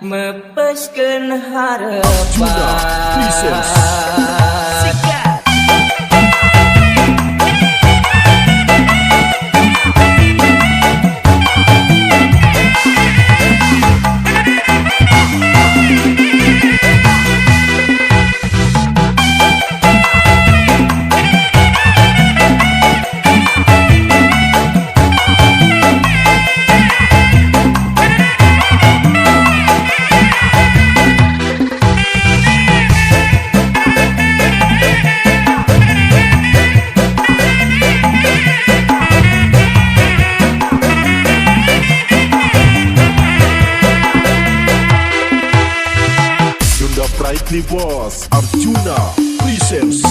Mepeskeun harapan. Brightly Boss Arjuna Presents.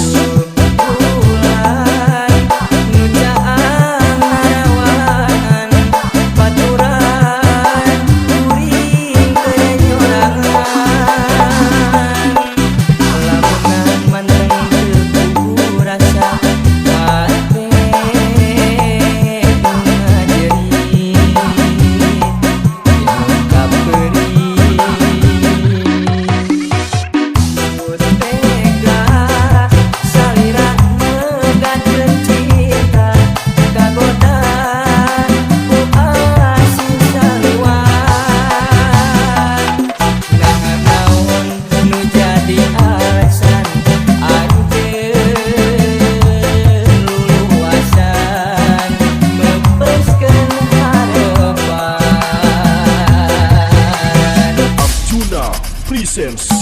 Presents.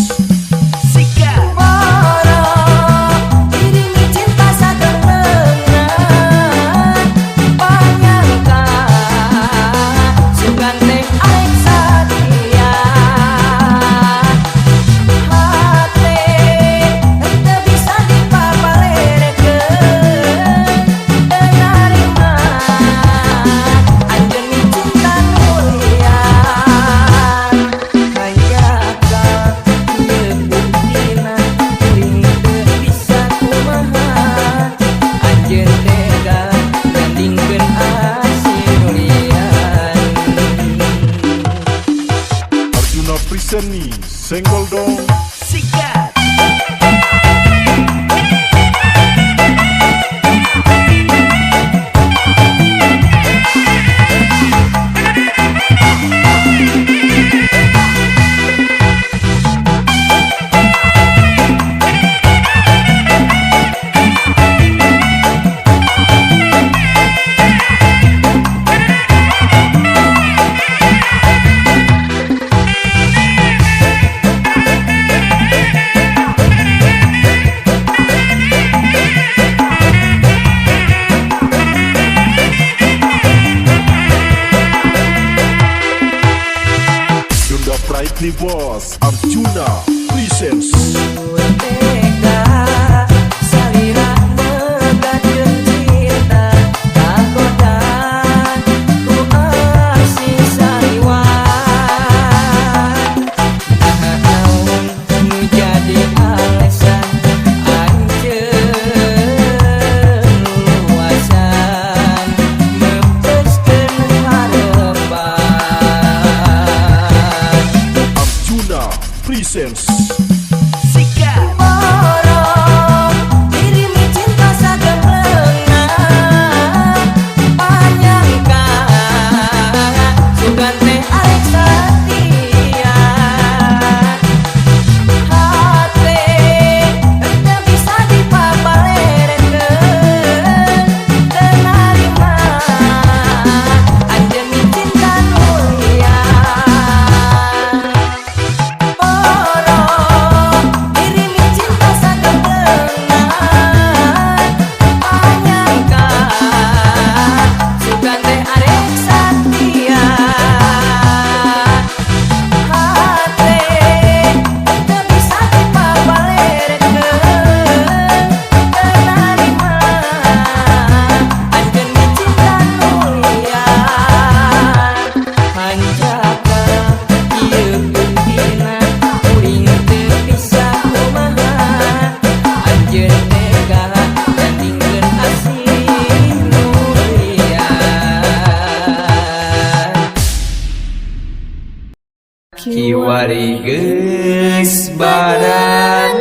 Seni senggol dong. Sikat. Brightly Boss Arjuna Presents. Presents. Oh kiwari geus baranan.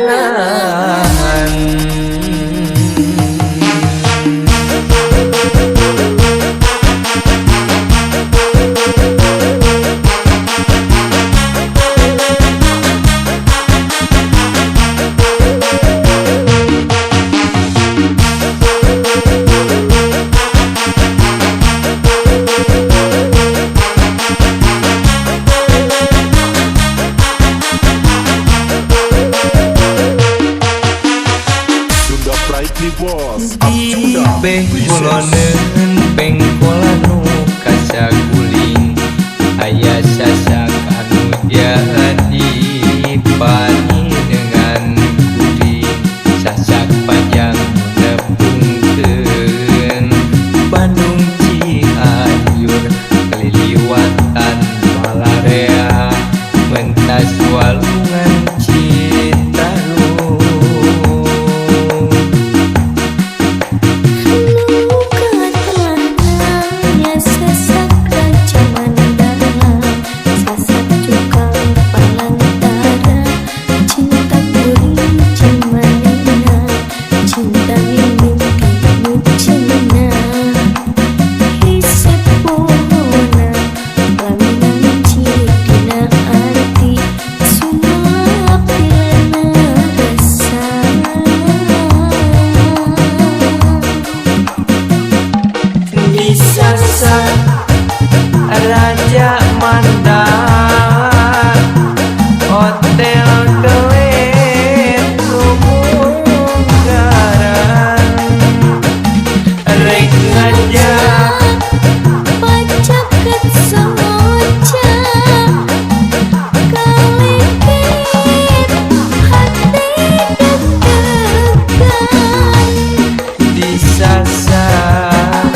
Bos Di Arjuna bengkoloneun pengkolan nu kasaguling aya sasak anu jadi pani dengan kuring sasak panjang nepungkeun Bandung Cianjur keliliwatan Malarea mentas walungan Citarum. Raja Mandala hotel kelet lumunggaran rek ngajak pacak ket soca kaleket hati deg-degan disasar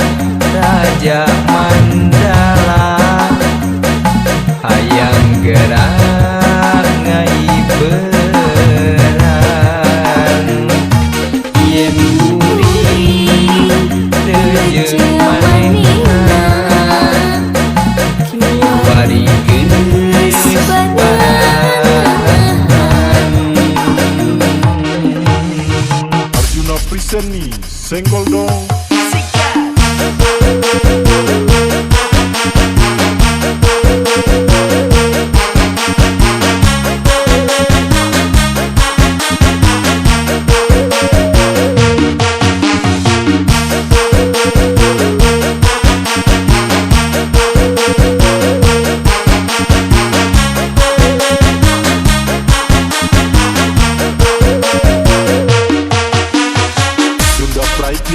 Raja Mandala hayang gerak ngaiberan yen kuring teu manehna kiwari geus baranan. Arjuna Priseni Senggol dong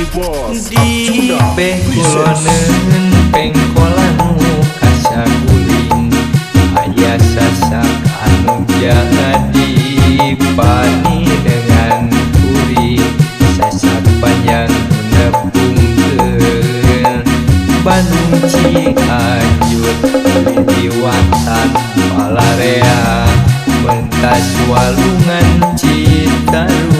Bos Di bengkoloneun pengkolan nu kasaguling aya sasak anu jadi pani dengan kuring sasak panjang nepungkeun Bandung Cianjur keliliwatan Malarea mentas walungan Citarum.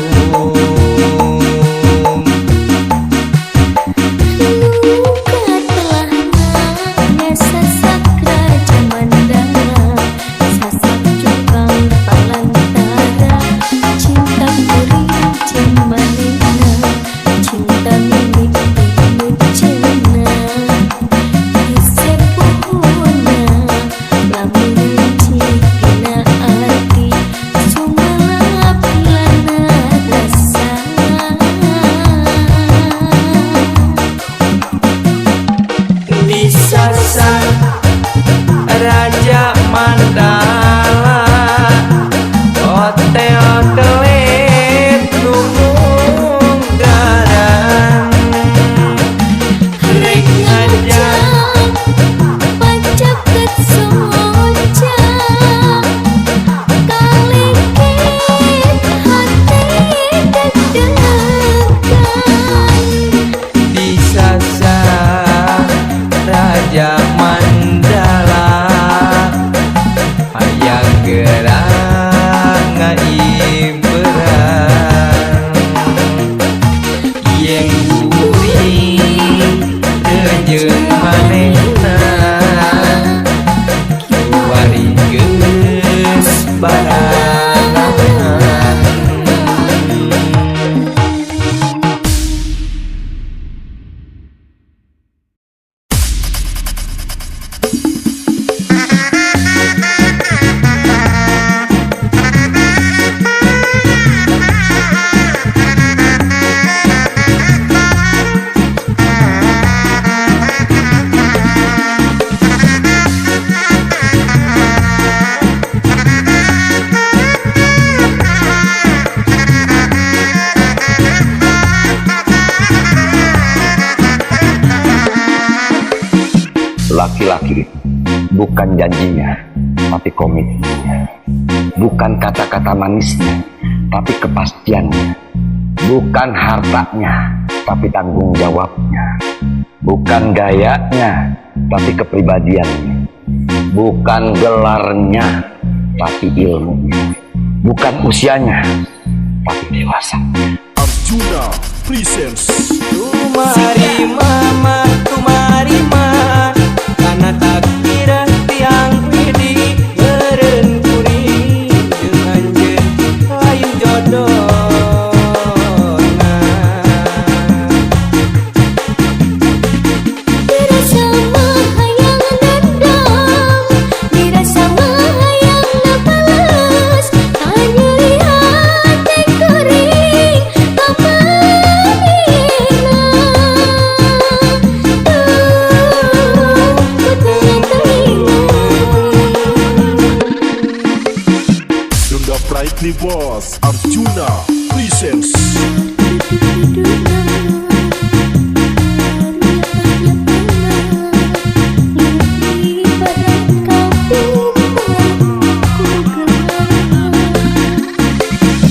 Raja Mandala hotel kelet lumunggaran rek ngajak pacak ket soca kaleket hati deg-degan disasar Raja Mandala hayang gerak ngaiberan yen kuring teu manehna kiwari geus Laki-laki bukan janjinya, tapi komitmennya. Bukan kata-kata manisnya, tapi kepastiannya. Bukan hartanya, tapi tanggung jawabnya. Bukan gayanya, tapi kepribadiannya. Bukan gelarnya, tapi ilmunya. Bukan usianya, tapi dewasa. Arjuna Presents. Tumari mama, tumari ma, karena takdir tiang widi beren kuring dengan jen lain jodoh. Dirasa mahayang dendam, dirasa mahayang napalas, anyeri hati kering Sunda Brightly Boss. Arjuna Presents.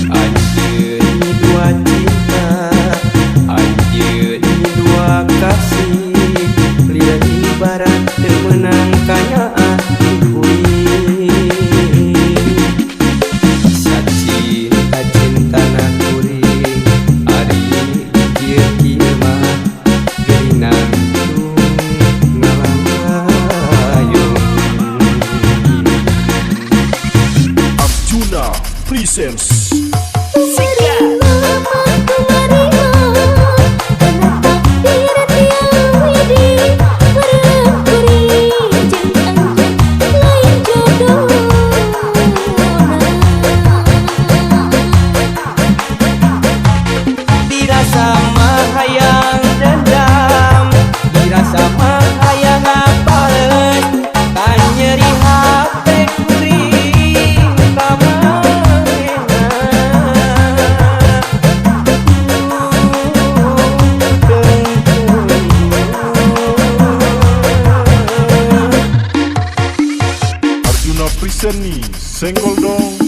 Anjeun ni dua cinta, anjeun ni dua kasih, lihat ibarat temenang kaya saksi cinta na kuring, ari kieu kieu mah geuninang tung ngalayung. Arjuna Presents. Dirasa mahayang dendam, dirasa mahayang apales, kan nyeri hati kuring Arjuna Presents. Senggol dong.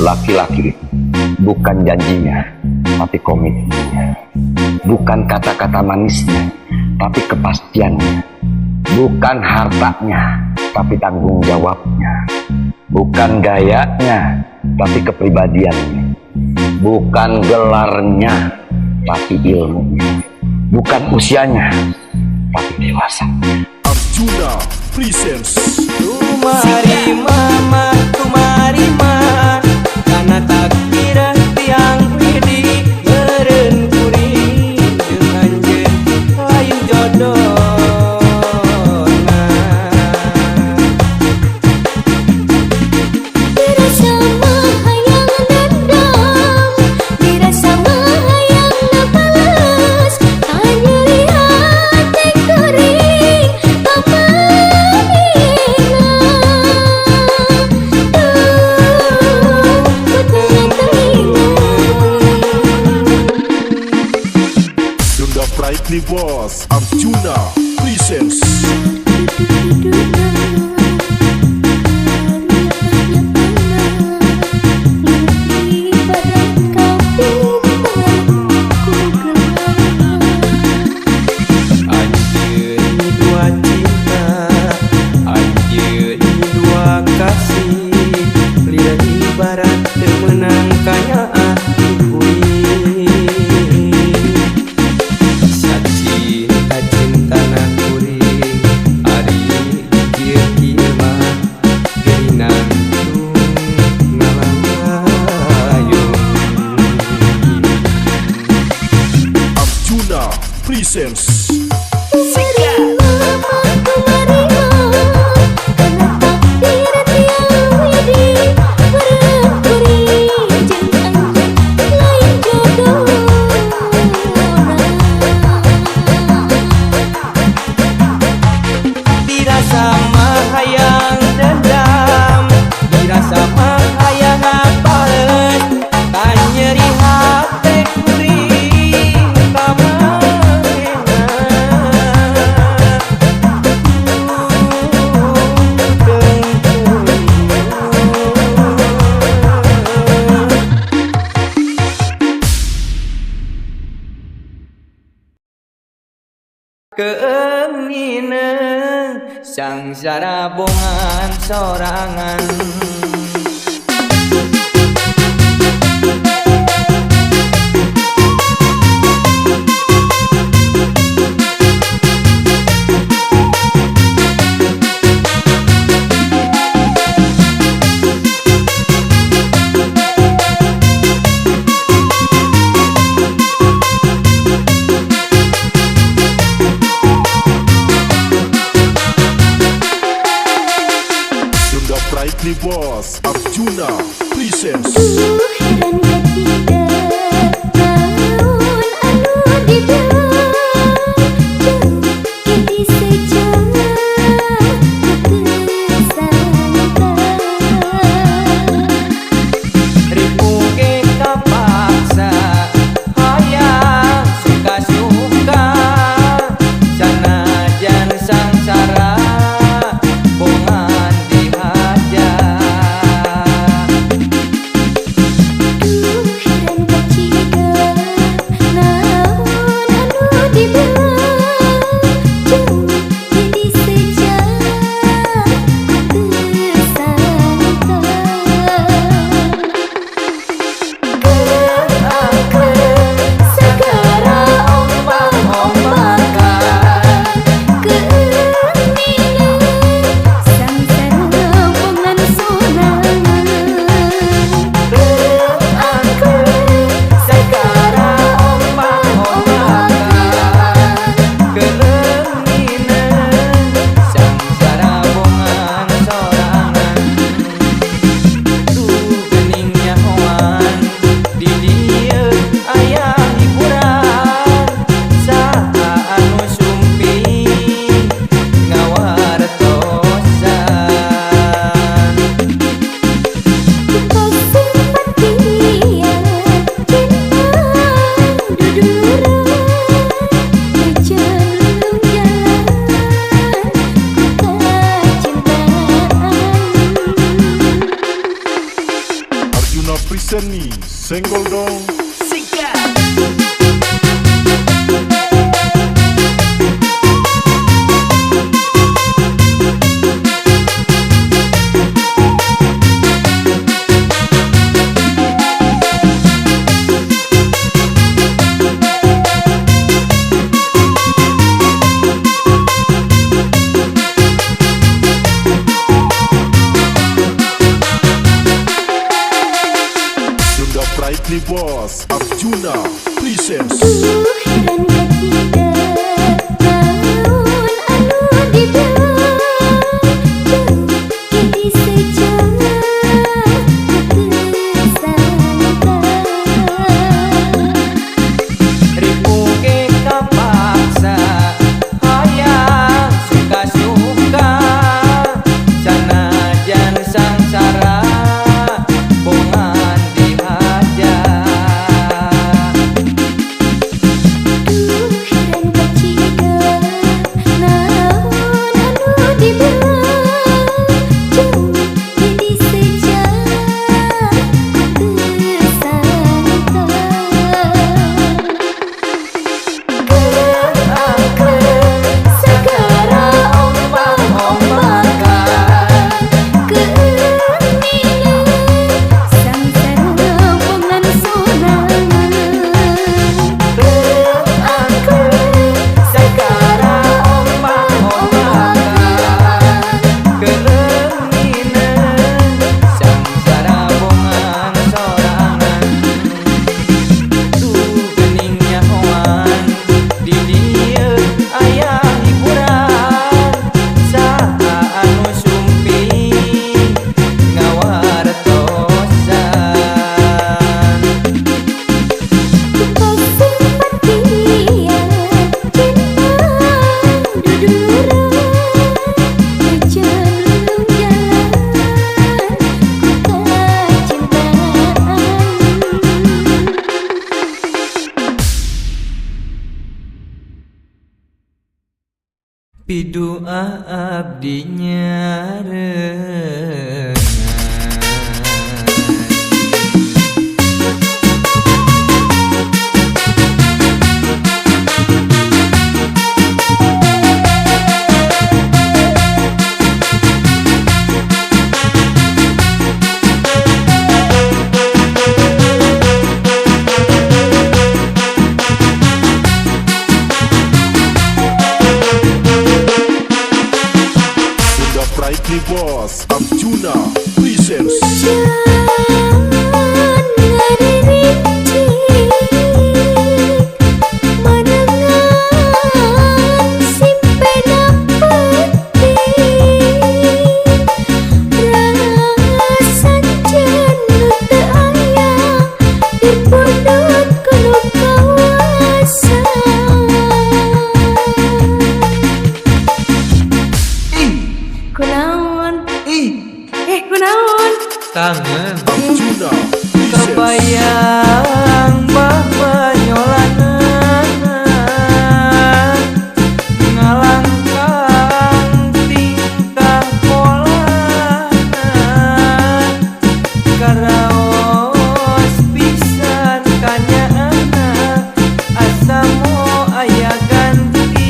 Laki-laki bukan janjinya, tapi komitmennya. Bukan kata-kata manisnya, tapi kepastiannya. Bukan hartanya, tapi tanggung jawabnya. Bukan gayanya, tapi kepribadiannya. Bukan gelarnya, tapi ilmunya. Bukan usianya, tapi dewasa. Arjuna Presents. Tumari mama, tumari ma, karena takdir tiang widi beren kuring dengan jen lain jodoh. dirasa mahayang dendam, dirasa mahayang napalas, anyeri hati kering Sunda Brightly Boss. Arjuna Presents. Anjeun ni dua cinta, anjeun ni dua kasih, lihat ibarat temenang kaya saksi cinta na kuring, ari kieu kieu mah geuninang tung ngalayung. Arjuna Presents. Mari mama, mari mama, karena takdir Keengine sangsara bongan sorangan. Brightly Boss Arjuna presents Heran kita namun anu di dalam jadi sejarah kesangka Ribu kita paksa hayang suka-suka sanajan sangsara bongan Seni senggol dong. Sikat. Brightly Boss Arjuna presents Heran kita namun anu di dalam jadi sejarah kesangka Ribu kita paksa hayang suka-suka sanajan sangsara bongan Pidoa abdi nyarengan Dipundhut kudu kawasa. Kunaon? Kunaon? Kangen Arjuna presents kebayang babanyolanan ngalangkang tingkah polanan karaos pisan kanyaana asa mo aya gantina.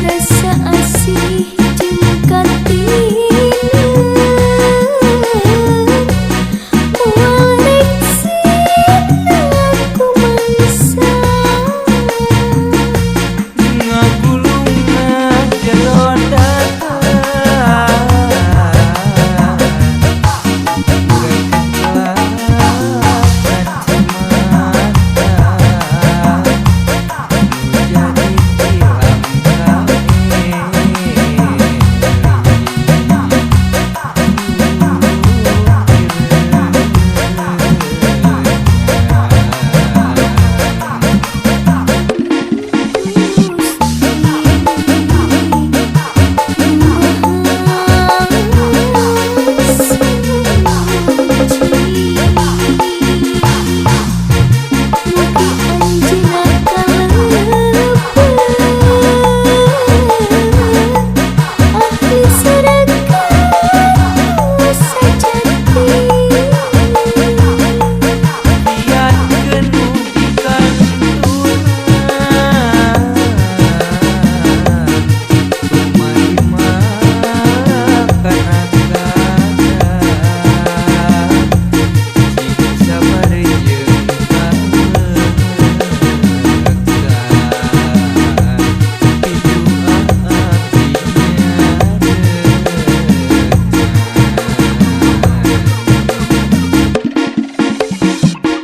Rasa asih jeung kartina moal reksina aku mangsa. Ngagulungna jero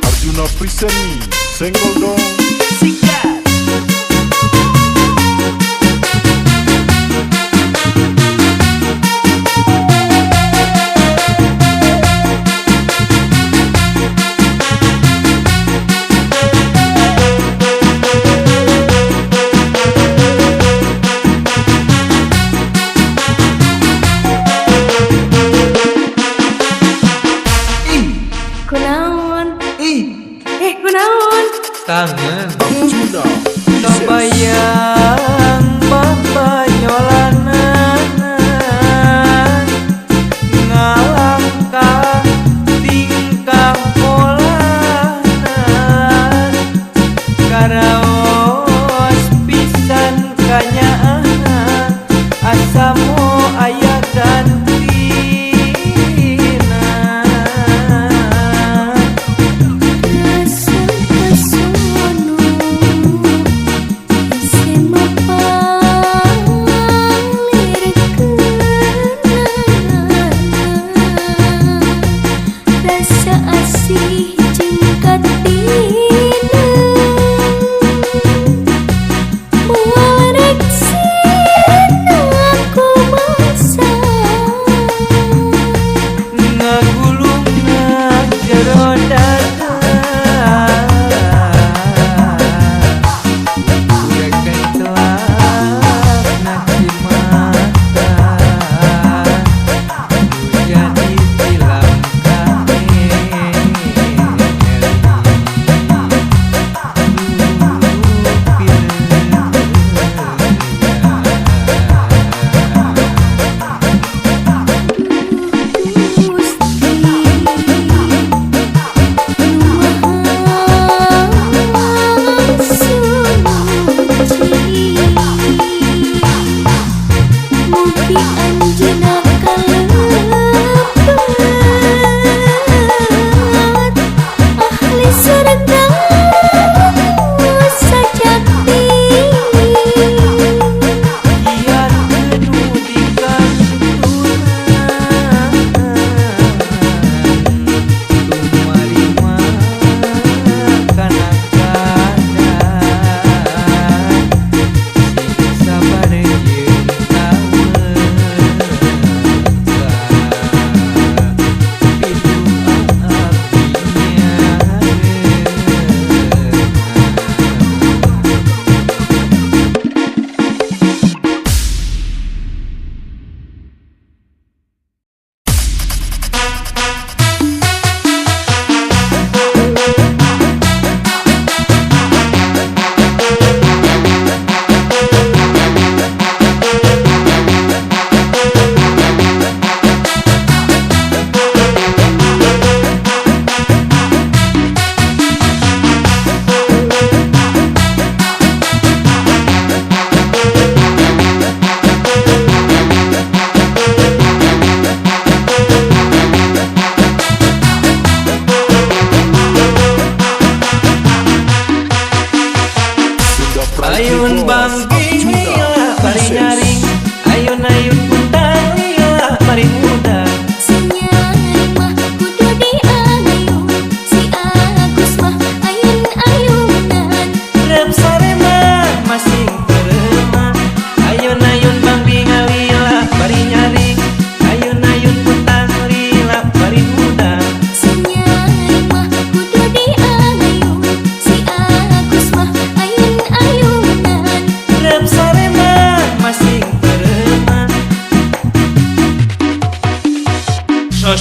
Arjuna presents Senggol Dong Sikat. Kunaon? Kunaon? kangen Arjuna presents kebayang babanyolanan ngalangkang tingkah polanan karaos pisan kanyaana asa mo aya gantina. Rasa pasono isi mapal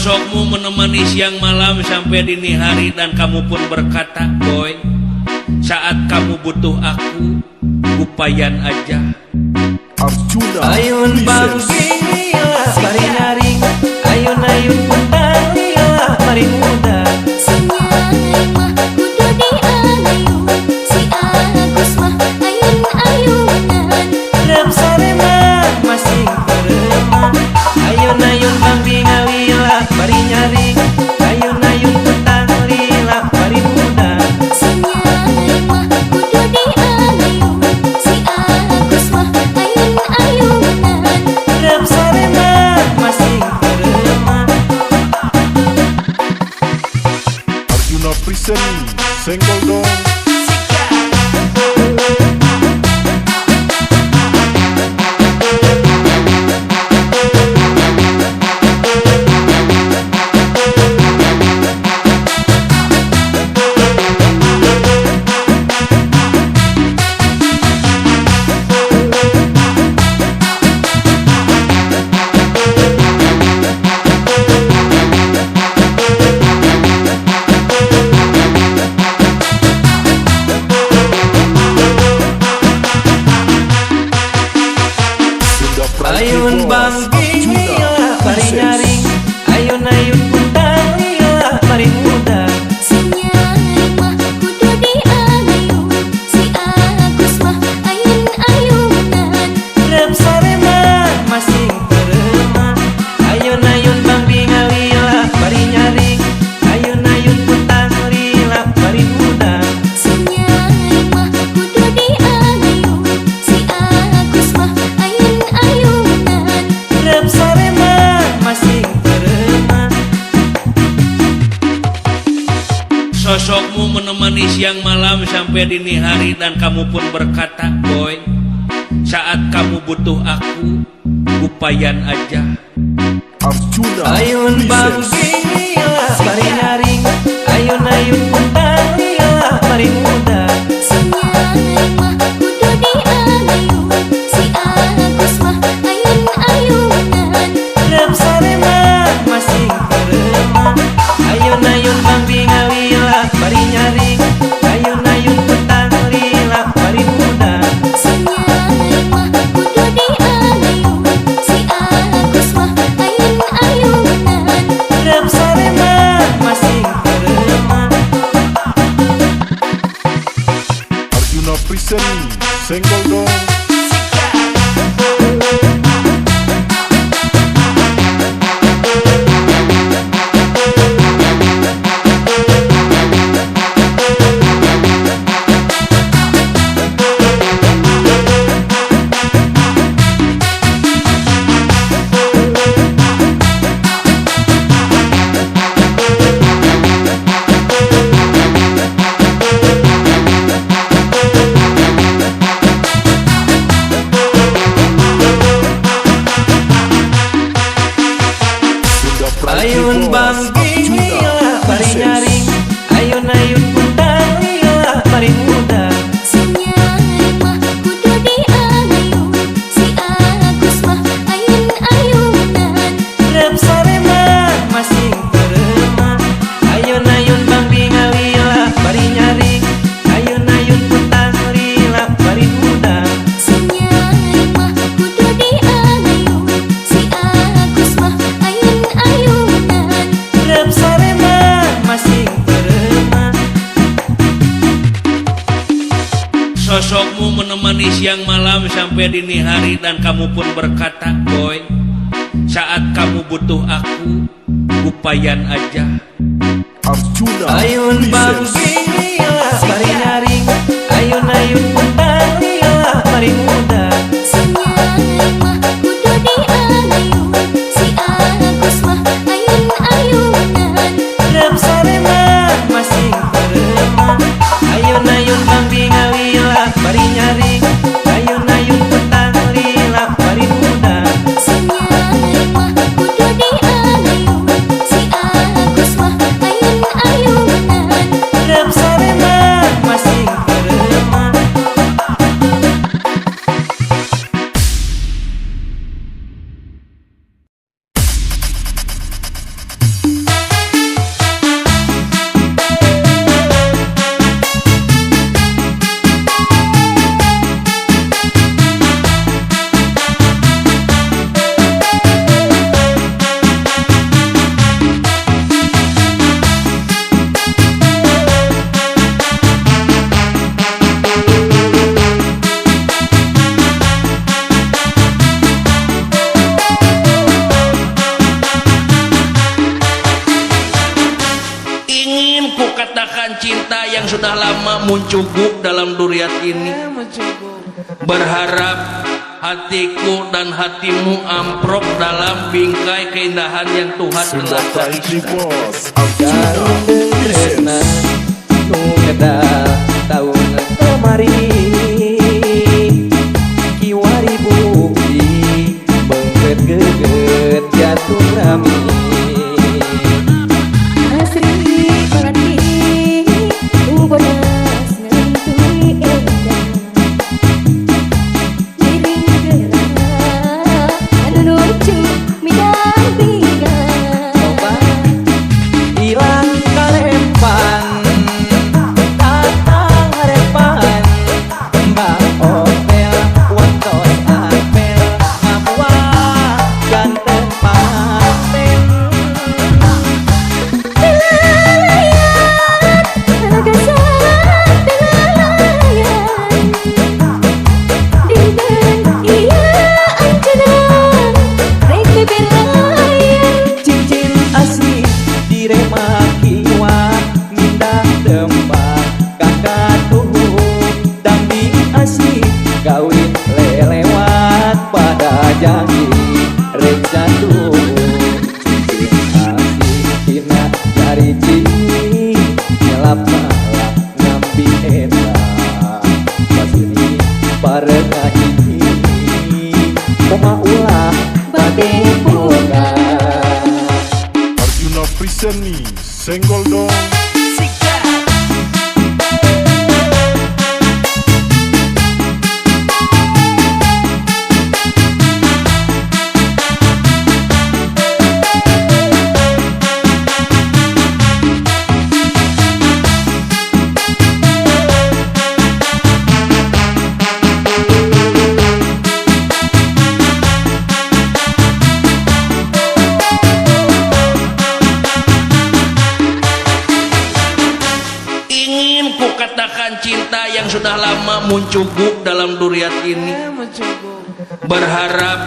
Sosokmu menemani siang malam sampai dini hari dan kamu pun berkata, boy, saat kamu butuh aku, upayan aja. Arjuna Ayun bang Princess. gila bari nyaring, ayun puntang lila bari muda. Sinyai mah kudu diayun, si Agus mah ayun-ayunan. Rep sarema masing terema, ayun bang lila bari nyaring, ayun puntang lila bari muda. Sinyai mah kudu diayun, si Agus mah ayun-ayunan. Rep sarema masing terema. Arjuna Present Senggol dong. Sunda Pride Ayun Boss, bang Arjuna gila bari Princess. nyaring, ayun puntang lila bari muda. Sinyai mah kudu diayun, si Agus mah ayun-ayunan. Rep sarema masing terema, ayun bang lila bari nyaring, ayun puntang lila bari muda. Sinyai mah kudu diayun, si Agus mah ayun-ayunan. Rep sarema masing terema. Sosokmu menemani siang malam sampai dini hari dan kamu pun berkata, boy, saat kamu butuh aku, upayan aja. Arjuna Ayun bang Princess. gila bari nyaring, ayun puntang lila bari muda. Sinyai mah kudu diayun, si Agus mah ayun-ayunan. Rep sarema masing terema, ayun bang lila bari nyaring, ayun puntang lila bari muda. Sinyai mah kudu diayun, si Agus mah ayun-ayunan. Rep sarema masing terema. Arjuna Present Senggol dong. Sunda Pride Ayun Boss, bang Arjuna gila bari Princess. nyaring, ayun puntang lila bari muda. Sinyai mah kudu diayun, si Agus mah ayun-ayunan. Rep sarema masing terema, ayun bang lila bari nyaring, ayun puntang lila bari muda. Sinyai mah kudu diayun, si Agus mah ayun-ayunan. Rep sarema masing terema. Sosokmu menemani siang malam sampai dini hari dan kamu pun berkata, boy, saat kamu butuh aku, upayan aja. Arjuna Ayun bang Princess. gila bari nyaring, ayun puntang lila bari muda. Sinyai mah kudu diayun, si Agus mah ayun-ayunan. Rep sarema masing terema, ayun bang lila bari nyaring, ayun puntang lila bari muda. Sinyai mah kudu diayun, si Agus mah ayun-ayunan. Rep katakan cinta yang sudah lama muncuguk dalam duriat ini. Berharap hatiku dan hatimu amprok dalam bingkai keindahan yang Tuhan Sunda telah Pride gariskan. Divorce Arjuna Tresna Presents nu ngeda tahun kemari kiwari bukti bengket geget jatuh rami Asri parati bodas ngentui edan miring gerak anu lucu midang tinggal coba hilang kalempan tatang harepan mbak hotel wantos apel ngapua ganteng paten cincin asih diremakiwa mindah tembak kakak tuh damping asih kawin lelewat pada janji rek jatuh cincin asih tina dari cini nyelap malap ngambi eta pasuni bareng ngahiji koma ulah bade buka Arjuna Presents Senggol dong. Ingin ku katakan cinta yang sudah lama muncuguk dalam duriat ini. Berharap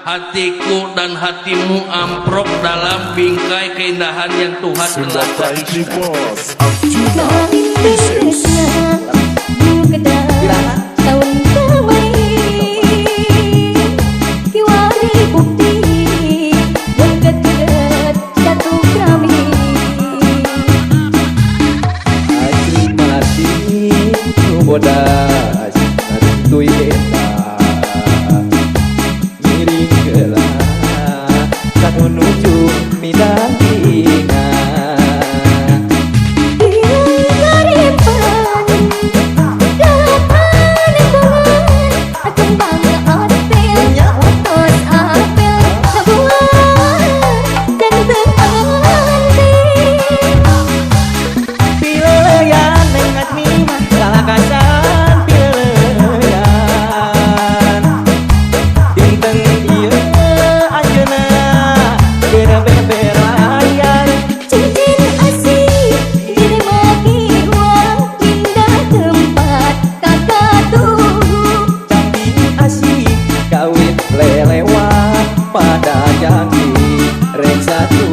hatiku dan hatimu amprok dalam bingkai keindahan yang Tuhan Sunda telah Pride gariskan. Divorce Arjuna Presents tahun kemari kiwari bukti bengket-bengket jatuh kami Asri mati nu bodas ngantui eta miring gelah kanu nuju midang tinggal pileyan nengat mi kalakasan pileyan dinten ieu anjeunna beda beberayan cincin asih diremaki uang pindah tempat kakak tuh damping asih kawin lelewat pada janji rek satu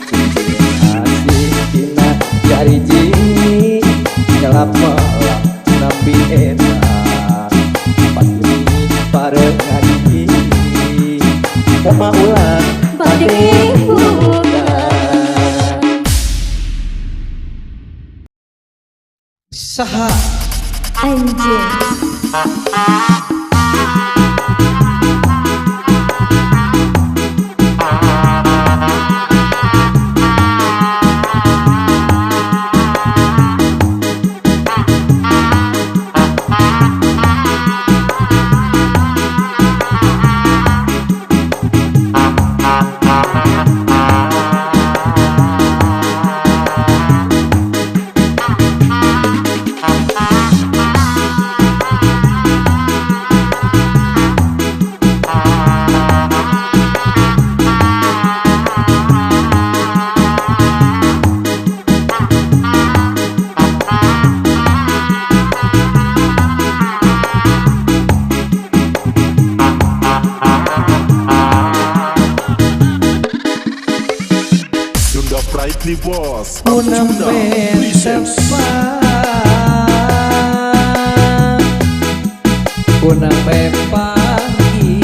cincin asih tina jari jini nyelap malap nambi eta pasti bareng ngadi koma ulang bade buka saha anjing Brightly Boss Kunang Arjuna presents Kunang pagi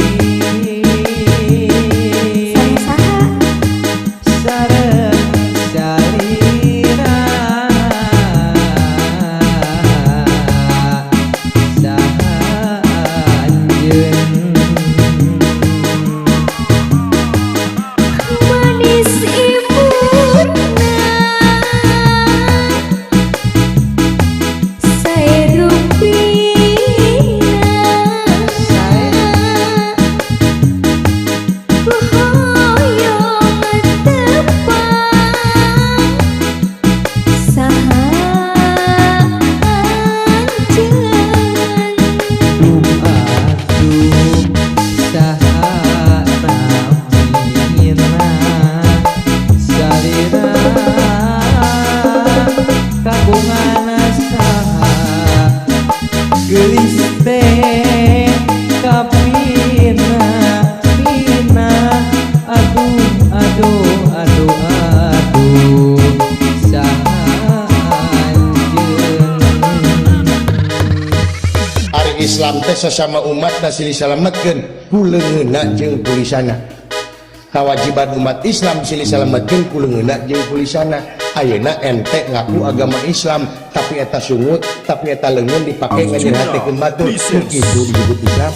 sareng salira sahanjeun Manis imuna saya rupina kuhoyong tepang sahanjeun gelis teh kapina pina aduh sahanjeun Ari Islam teh sesama umat silih salametkeun ku leungeunna jeung ku lisanna. Kawajiban umat Islam silih salametkeun ku leungeunna jeung ku lisanna. Ayeuna ente ngaku agama Islam tapi eta sungut, tapi eta leungeun dipake nganyerhatekeun batur. Kitu disebut Islam.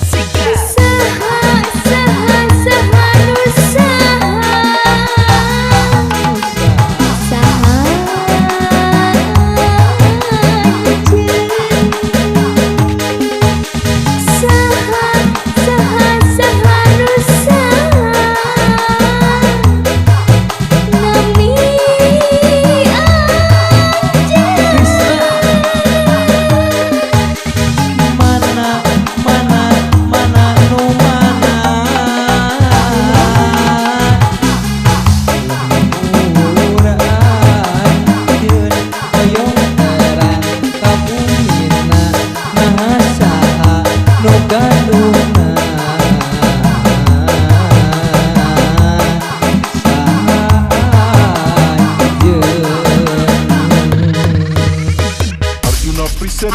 Arjuna present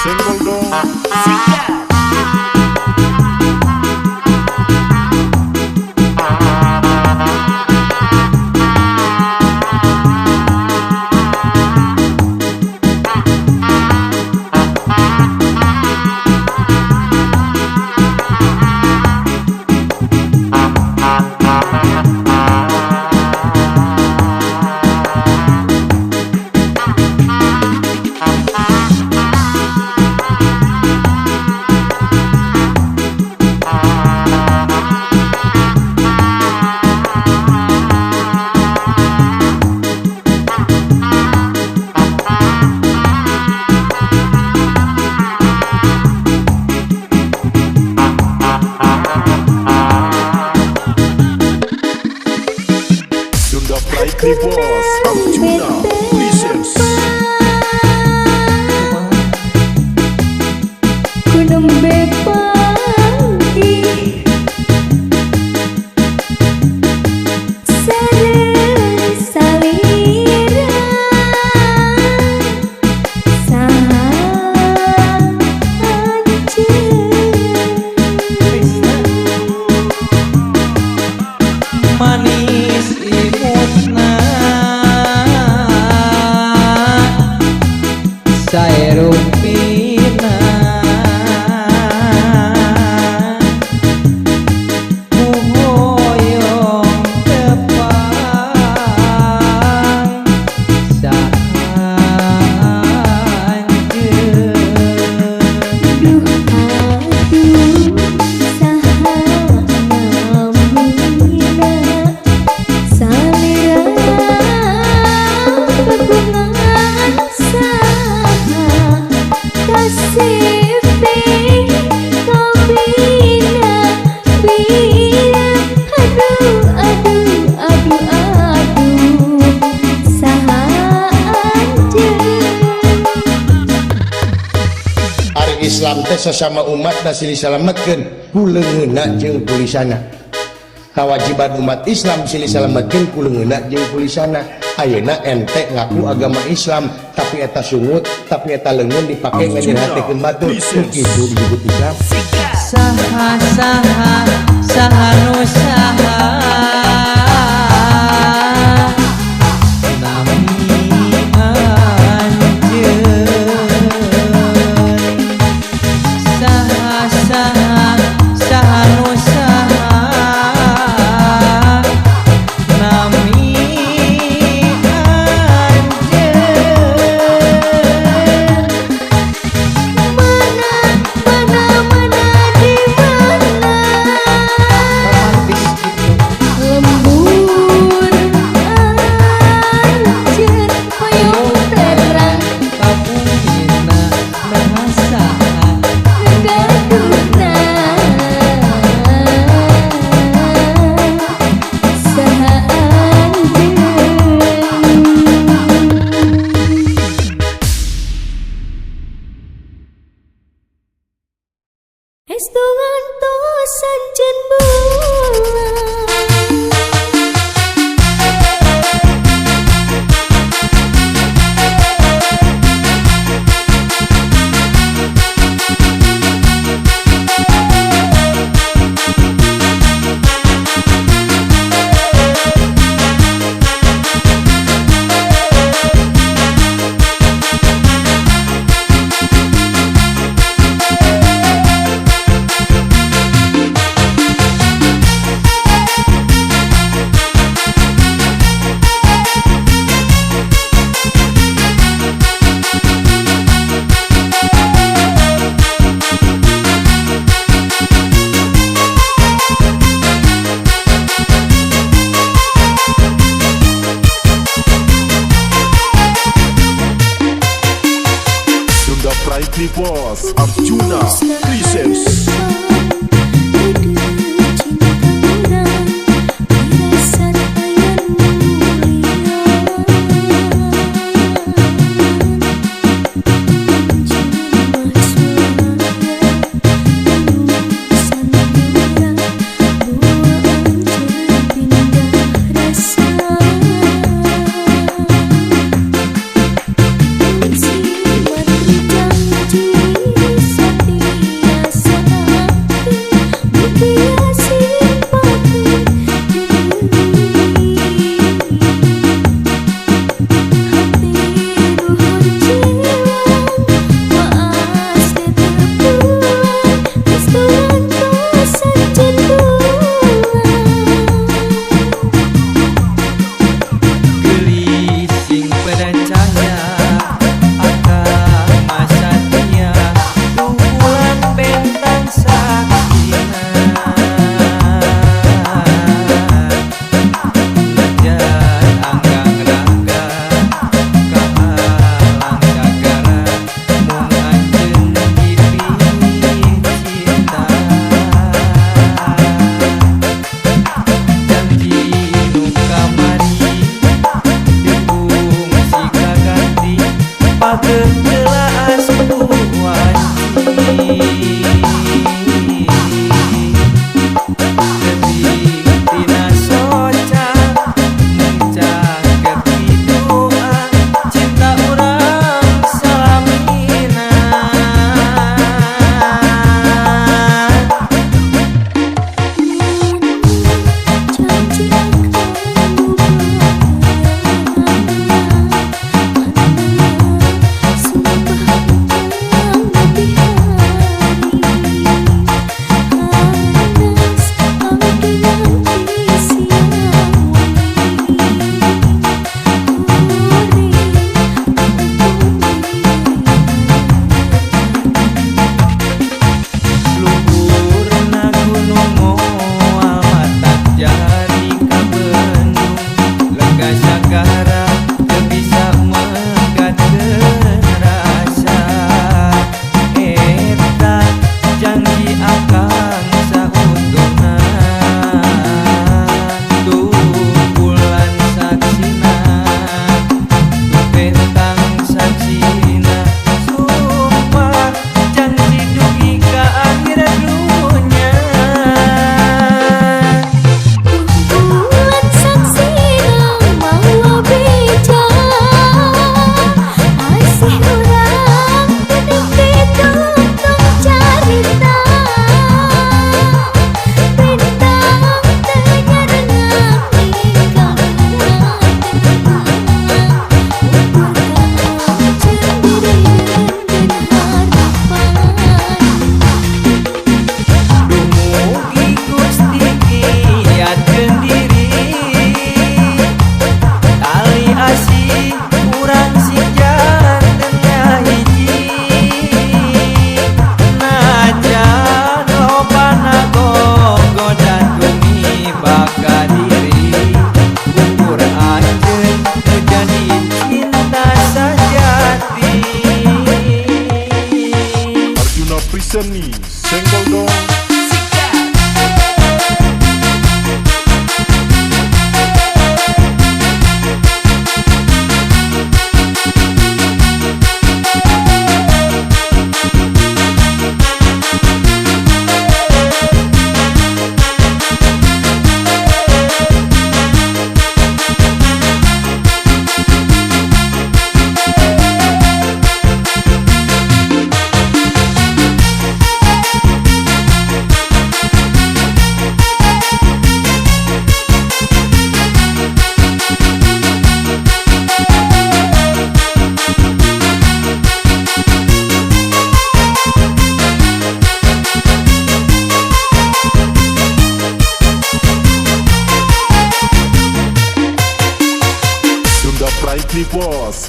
Senggol dong Sunda Brightly Boss Arjuna presents Gunung Bepanggi sareng salira sahanjeun manis imutna saya rupina kuhoyong tepang sahanjeun Duh sahanamina salira kegungan saha kasih kabina bina aduh sahanjeun Ari Islam teh sesama umat silih salametkeun ku leungeunna jeung ku lisanna. Kawajiban umat Islam silih salametkeun ku leungeunna jeung ku lisanna. ayeuna ente ngaku agama Islam tapi eta sungut tapi eta leungeun dipake nganyerhatekeun batur kitu disebut Islam. Saha saha saha nu saha nami anjeun saha saha saha nu saha nami Lembur anjeun hoyong terang kapungina bahasa gaduna saha anjeun Estu ngantos anjeun bulan Sunda Pride Boss Arjuna presents gelising percaya akan masanya bulan bentang sakina najan anggang raga kahalang gagara mung anjeun dipilih cinta janji nu kamari Jebung si kaganti pageun jelas wanci Detik tina soca mencaket doa cinta urang salamina janji akan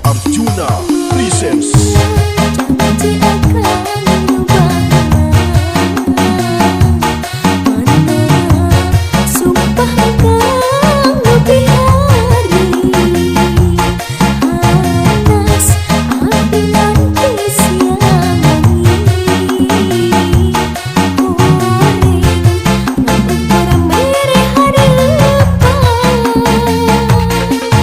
Arjuna presents Janji akan berubah. Mana sumpah kamu di hari panas api nanti siang ini goreng ngapura mere harapan.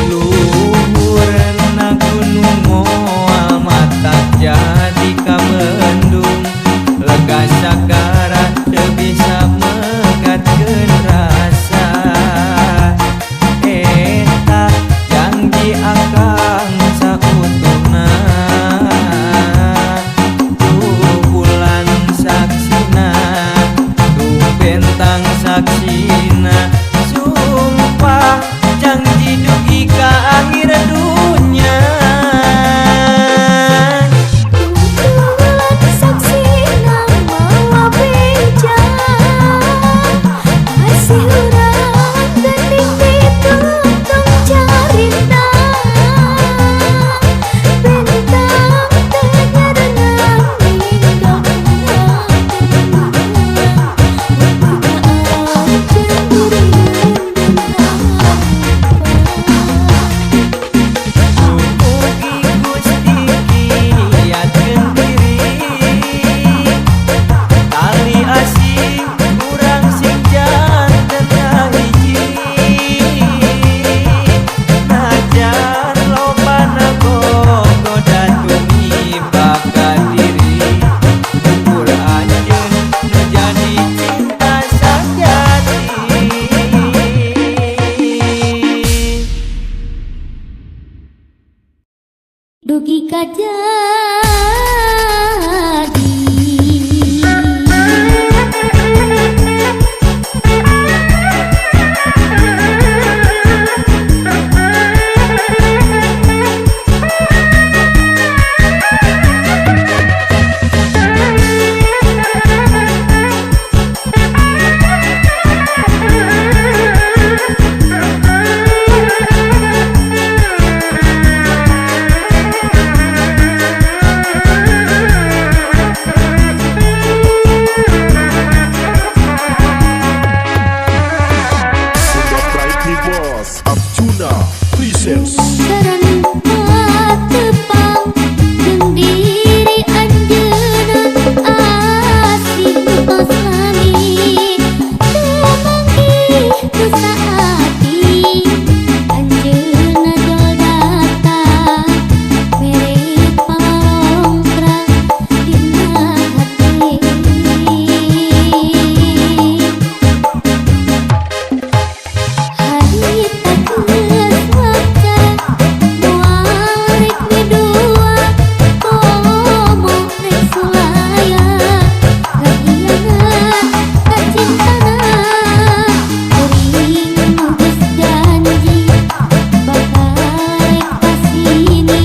Luhureun gunung moal mata jadi kamendung lega sagara teu bisa megatkeun rasa eta janji akang sautuna tuh bulan saksina tuh bentang saksina sumpah janji dugi ka akhir dunya. Bulan saksi nama beja masih urang geuning ditutung carita bentang tenyarenang minggang Mugi Gusti kiatkeun diri tali asih urang sing janten hiji najan lobana gogoda tumiba ka diri ukur anjeun nu jadi cinta sajati. dugi ka jadi. Sunda Pride Boss Arjuna presents Sarana tepang jeung diri anjeunna asih tos langit teu manggih nu saati anjeunna doldata mere pangalongkrang dina hati. Harita geus wajar moal rek midua komo rek sulaya gagiangan ka cintana kuring geus janji bakal rek pasini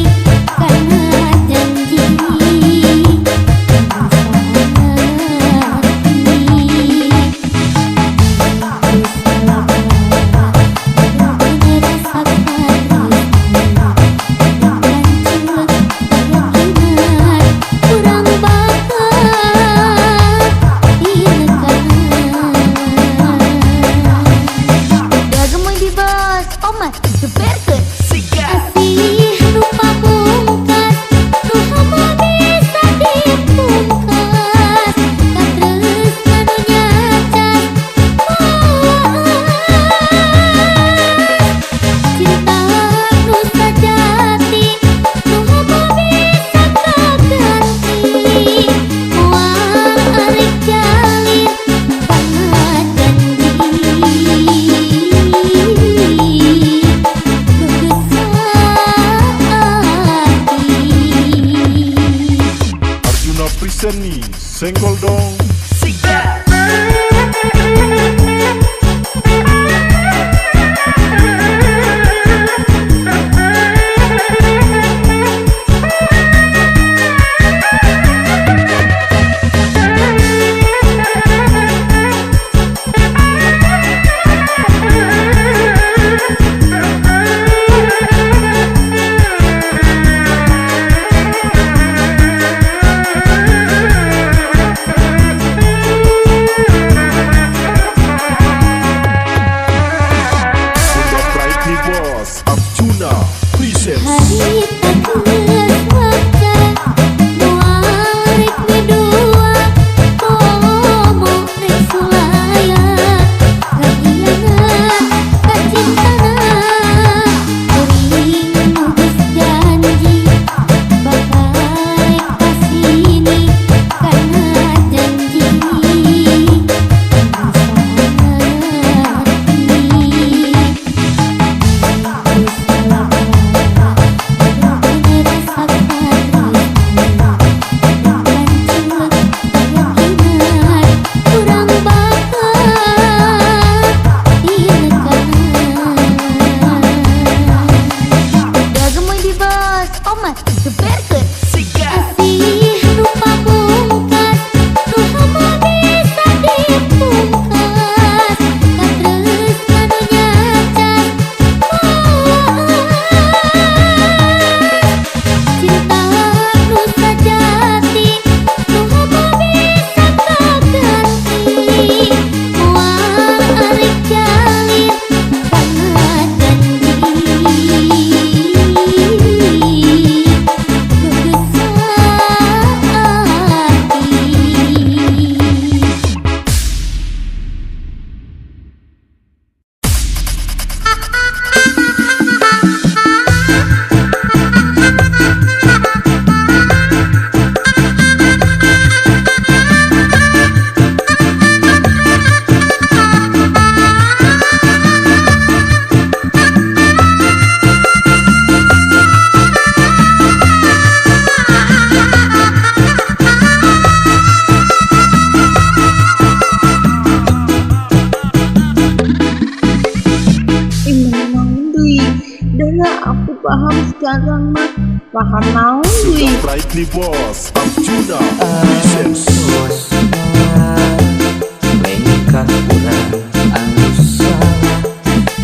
kana janji Asih nu pamungkas nu hama bisa dipungkas katresna nu nyacas cinta nu sajati nu hama bisa kaganti moal arek jalin kana janji Arjuna presents Senggol Dong paham sekarang mah paham naon Sudah deui. Brightly Boss Arjuna Presents lengkap kurang anu salah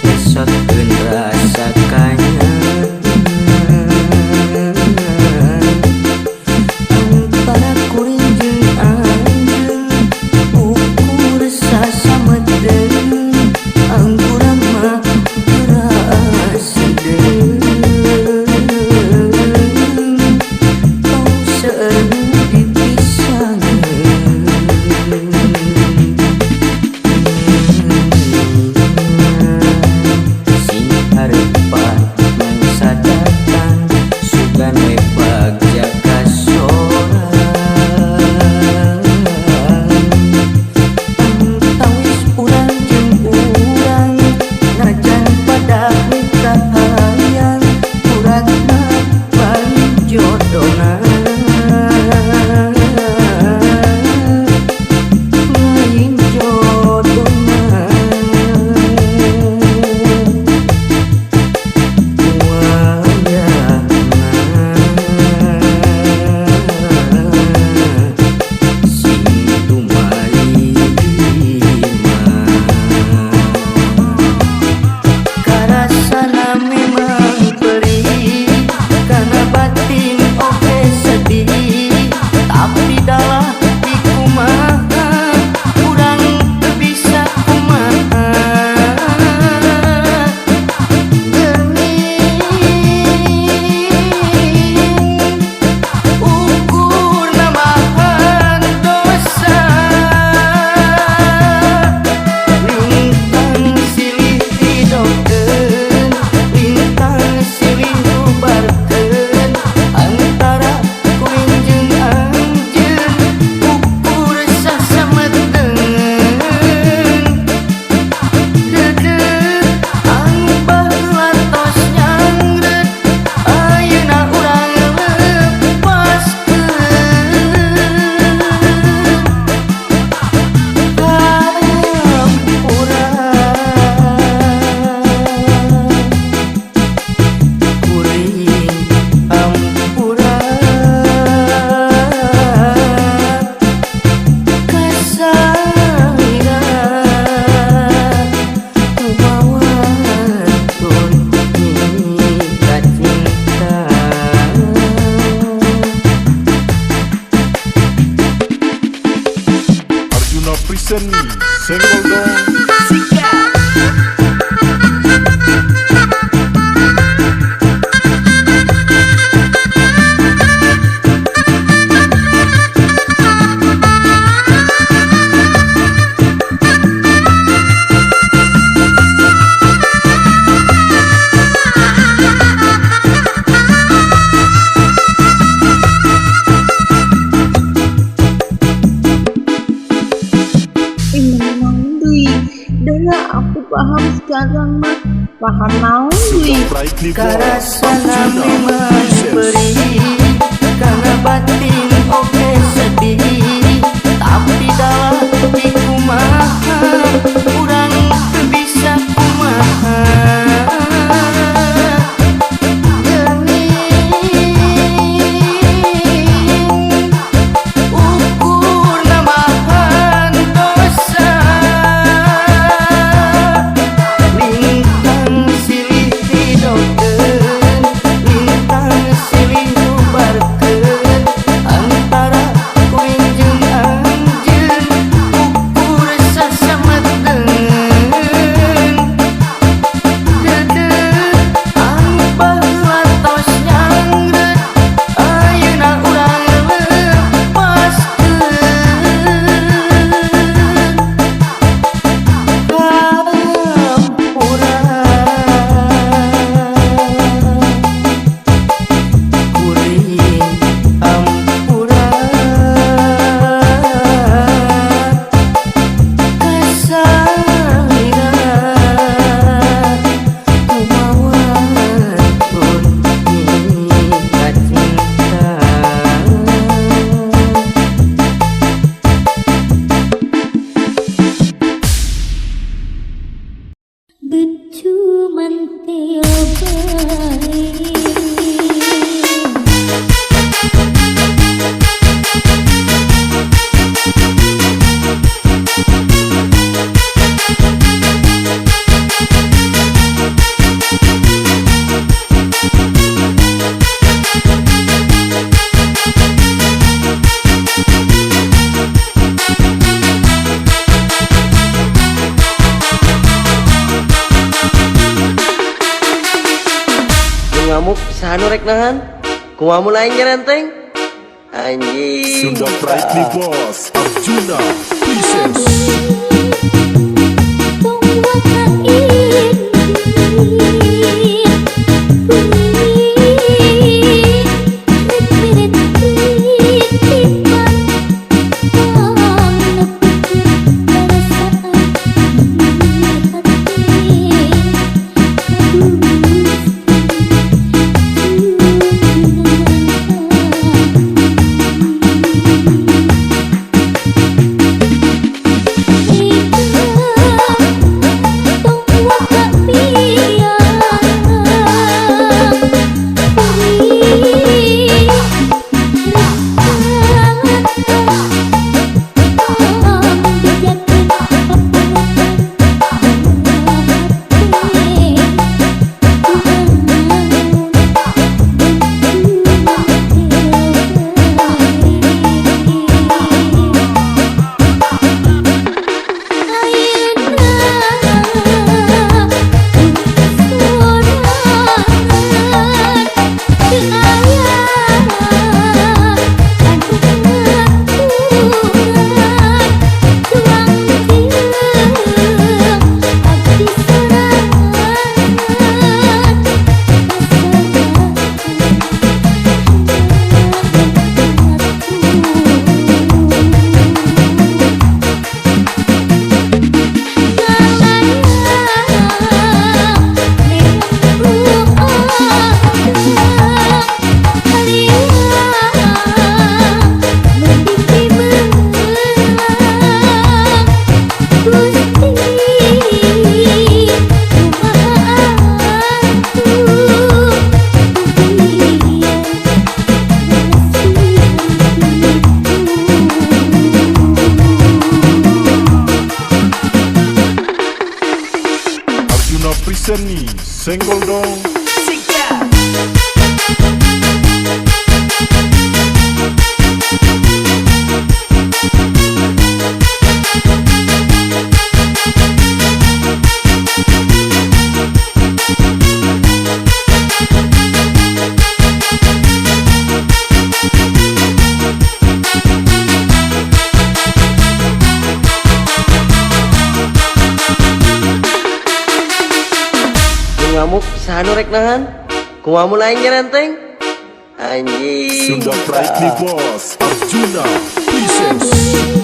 nyesotkeun rasa kanyang antara kuring jeung anjeun ukur sasamedeun angguran mah gerasi deun tong seueur dipisangeun sing harepan mangsa datang sugan we bagja kasorang antawis urang jeung urang najan pada mitra hayang uratna paling jodona lain jodona sing tumai karasana memang perih karena batin oke sedih tapi dalah di kumaha kurang bisa kumaha ukur namahan dosa lintang silih didogkeun lintang silih bubarkeun antara kuring jeung anjeun ukur sasamedeun dedeuh angpah latos nyangret ayeuna urang lepaskeun ampura kuring ampura kasaira wawatun nyingga cinta Arjuna Presents Senggol Dong Paham naon Sudah duit? brightly Karasana Arjuna memang presents perih, karena batin oke sedih, tapi dalam hati kumaha kurang bisa kumaha. Ukur nambahan dosa, lintang silih tidokeun, lintang silih nubarkeun, antara koin jeung anjeun ukur sasamedeun. Dedeuh anu baheula tos nyangreut, ayeuna urang lepaskeun. Kuring ampuran, kasalira kemauan pun ingat cinta. Becu mantel bae. Ngamuk sahanu rek nahan, kumaha mulai nyerenteng anjing. Sudah brightly boss Arjuna presents Seni Senggol dong. Ngamuk sahanu rek nahan, kumaha mulai nyerenteng anjing. Sudah brightly boss Arjuna presents